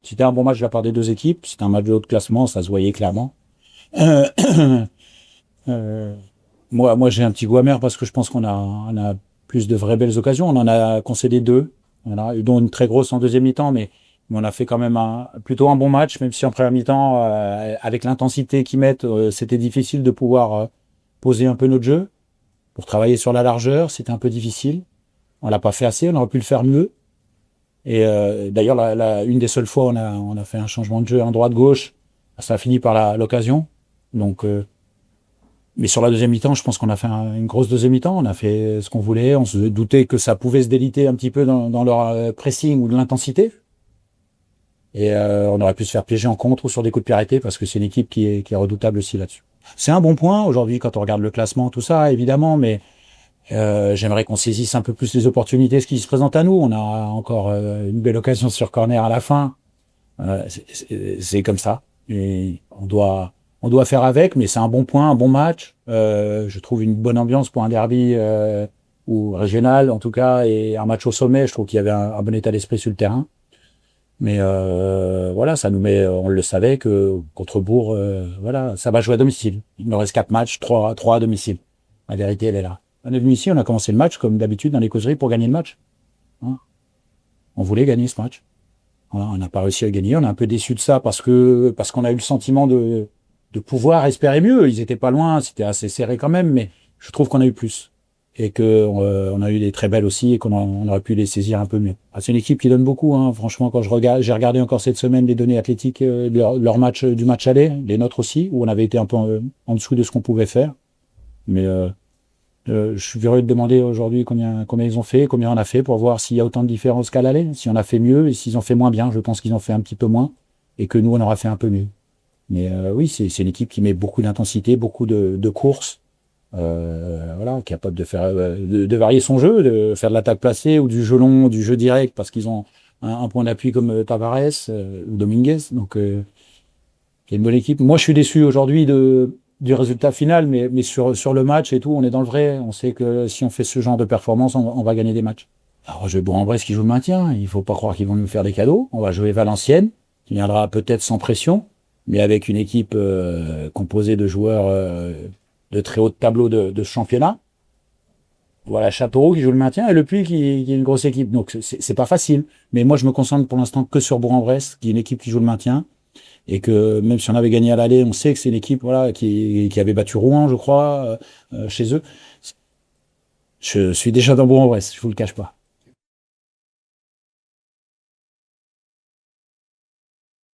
C'était un bon match de la part des deux équipes. C'était un match de haut de classement, ça se voyait clairement. Euh, euh, moi, j'ai un petit goût amer parce que je pense qu'on a plus de vraies belles occasions. On en a concédé deux, voilà, dont une très grosse en deuxième mi-temps, mais on a fait quand même plutôt un bon match, même si en première mi-temps, avec l'intensité qu'ils mettent, c'était difficile de pouvoir poser un peu notre jeu. Pour travailler sur la largeur, c'était un peu difficile. On l'a pas fait assez, on aurait pu le faire mieux. Et d'ailleurs, une des seules fois où on a fait un changement de jeu en droite-gauche, ça a fini par l'occasion. Donc, mais sur la deuxième mi-temps, je pense qu'on a fait une grosse deuxième mi-temps. On a fait ce qu'on voulait. On se doutait que ça pouvait se déliter un petit peu dans leur pressing ou de l'intensité. Et on aurait pu se faire piéger en contre ou sur des coups de pied arrêtés parce que c'est une équipe qui est redoutable aussi là-dessus. C'est un bon point aujourd'hui quand on regarde le classement, tout ça, évidemment, mais j'aimerais qu'on saisisse un peu plus les opportunités, ce qui se présente à nous. On a encore une belle occasion sur corner à la fin. C'est comme ça. Et on doit faire avec, mais c'est un bon point, un bon match. Je trouve une bonne ambiance pour un derby ou régional, en tout cas, et un match au sommet. Je trouve qu'il y avait un bon état d'esprit sur le terrain. Mais voilà, ça nous met, on le savait que contre Bourg, voilà, ça va jouer à domicile. Il nous reste 4 matchs, 3 à domicile. La vérité, elle est là. À domicile, on a commencé le match comme d'habitude dans les causeries pour gagner le match. Hein. On voulait gagner ce match. Voilà, on n'a pas réussi à gagner. On est un peu déçu de ça parce qu'on a eu le sentiment de pouvoir espérer mieux. Ils étaient pas loin, c'était assez serré quand même, mais je trouve qu'on a eu plus et que on a eu des très belles aussi et on aurait pu les saisir un peu mieux. Ah, c'est une équipe qui donne beaucoup. Hein. Franchement, quand j'ai regardé encore cette semaine les données athlétiques de leur match du match aller, les nôtres aussi, où on avait été un peu en dessous de ce qu'on pouvait faire. Mais je suis curieux de demander aujourd'hui combien ils ont fait, combien on a fait pour voir s'il y a autant de différences qu'à l'aller, si on a fait mieux et s'ils ont fait moins bien. Je pense qu'ils ont fait un petit peu moins et que nous, on aura fait un peu mieux. Mais oui, c'est une équipe qui met beaucoup d'intensité, beaucoup de courses, voilà, capable de faire de varier son jeu, de faire de l'attaque placée ou du jeu long, du jeu direct, parce qu'ils ont un point d'appui comme Tavares ou Dominguez. Donc, c'est une bonne équipe. Moi, je suis déçu aujourd'hui du résultat final, mais sur le match et tout, on est dans le vrai. On sait que si on fait ce genre de performance, on va gagner des matchs. Alors, je vais Bourg-en-Bresse qui joue le maintien. Il faut pas croire qu'ils vont nous faire des cadeaux. On va jouer Valenciennes, qui viendra peut-être sans pression, mais avec une équipe composée de joueurs de très haut tableau de ce championnat. Voilà, Châteauroux qui joue le maintien et Le Puy qui est une grosse équipe. Donc, c'est pas facile. Mais moi, je me concentre pour l'instant que sur Bourg-en-Bresse, qui est une équipe qui joue le maintien. Et que même si on avait gagné à l'aller, on sait que c'est une équipe voilà, qui avait battu Rouen, je crois, chez eux. Je suis déjà dans Bourg-en-Bresse, je vous le cache pas.